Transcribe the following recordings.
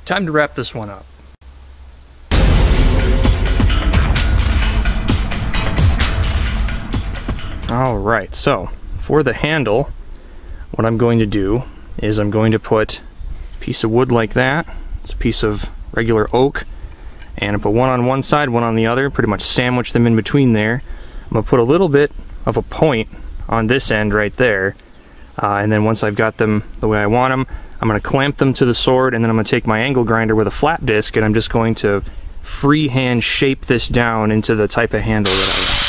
Time to wrap this one up. Alright, so for the handle, what I'm going to do is I'm going to put a piece of wood like that. It's a piece of regular oak, and I put one on one side, one on the other, pretty much sandwich them in between there. I'm going to put a little bit of a point on this end right there, and then once I've got them the way I want them, I'm going to clamp them to the sword, and then I'm going to take my angle grinder with a flat disc, and I'm just going to freehand shape this down into the type of handle that I want.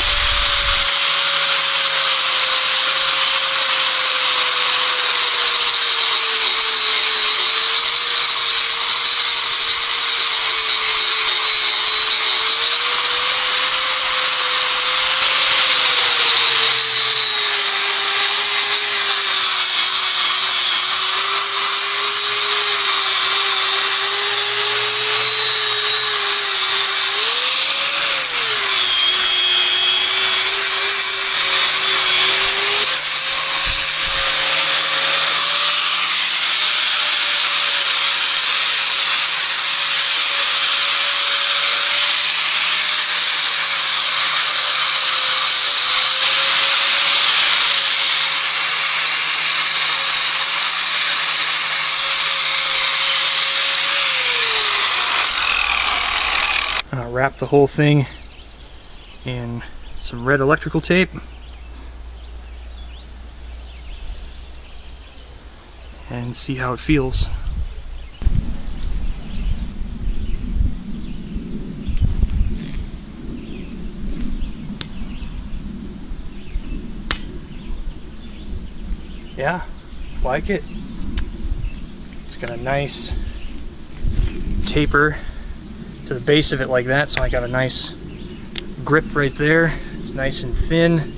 Wrap the whole thing in some red electrical tape and see how it feels. Yeah, like it. It's got a nice taper to the base of it like that, so I got a nice grip right there. It's nice and thin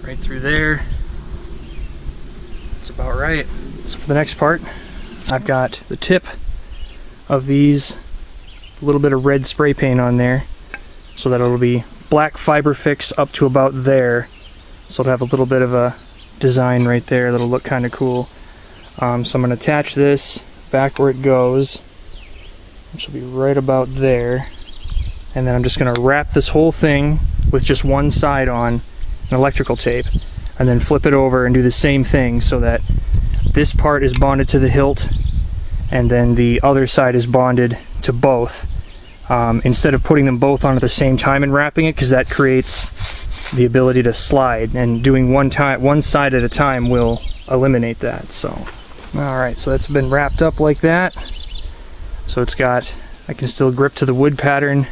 right through there. That's about right. So for the next part, I've got the tip of these, a little bit of red spray paint on there, so that it'll be black fiber fix up to about there, so it'll have a little bit of a design right there that'll look kind of cool. So I'm going to attach this back where it goes, which will be right about there, and then I'm just going to wrap this whole thing with just one side on an electrical tape, and then flip it over and do the same thing so that this part is bonded to the hilt and then the other side is bonded to both, instead of putting them both on at the same time and wrapping it, because that creates the ability to slide, and doing one side at a time will eliminate that. So alright, so that's been wrapped up like that. So it's got, I can still grip to the wood pattern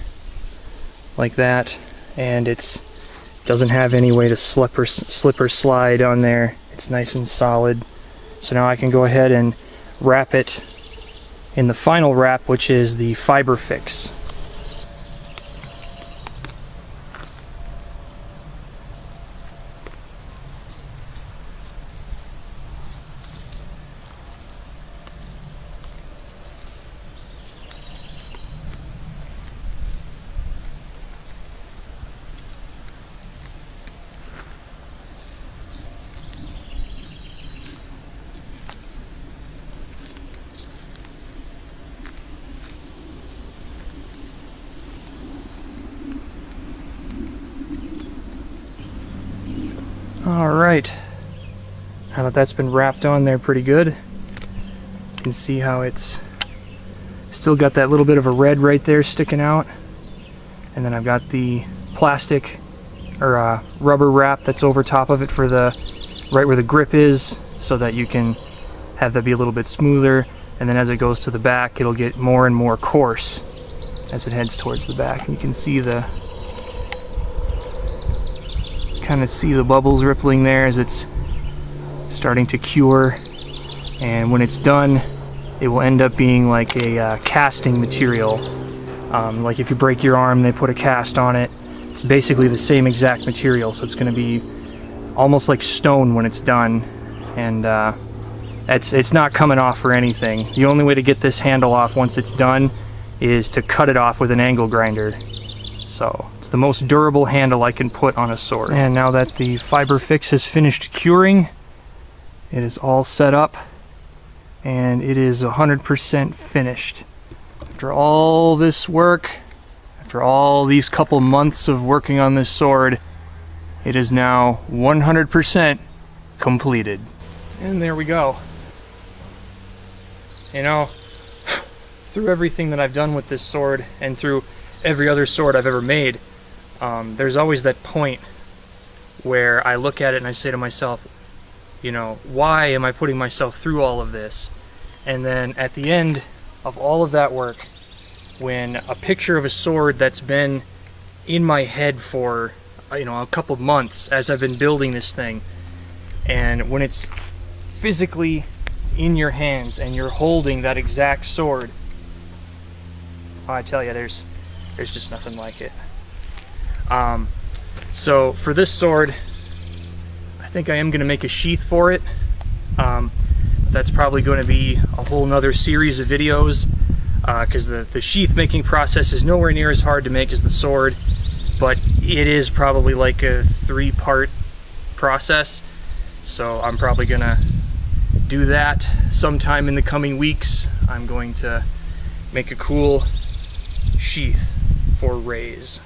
like that, and it doesn't have any way to slip or slide on there. It's nice and solid. So now I can go ahead and wrap it in the final wrap, which is the fiber fix. Alright, now that that's been wrapped on there pretty good, you can see how it's still got that little bit of a red right there sticking out, and then I've got the plastic or rubber wrap that's over top of it for the right where the grip is, so that you can have that be a little bit smoother, and then as it goes to the back it'll get more and more coarse as it heads towards the back. And you can see the kind of see the bubbles rippling there as it's starting to cure, and when it's done it will end up being like a casting material. Like if you break your arm, they put a cast on it. It's basically the same exact material, so it's going to be almost like stone when it's done, and it's not coming off for anything. The only way to get this handle off once it's done is to cut it off with an angle grinder. So it's the most durable handle I can put on a sword. And now that the fiber fix has finished curing, it is all set up and it is 100% finished. After all this work, after all these couple months of working on this sword, it is now 100% completed. And there we go. You know, through everything that I've done with this sword and through every other sword I've ever made, there's always that point where I look at it and I say to myself, you know, why am I putting myself through all of this? And then at the end of all of that work, when a picture of a sword that's been in my head for, you know, a couple months as I've been building this thing, and when it's physically in your hands and you're holding that exact sword, I tell you, there's just nothing like it. So for this sword, I think I am going to make a sheath for it. That's probably going to be a whole nother series of videos, because the sheath making process is nowhere near as hard to make as the sword, but it is probably like a 3-part process. So I'm probably going to do that sometime in the coming weeks. I'm going to make a cool sheath for Raze.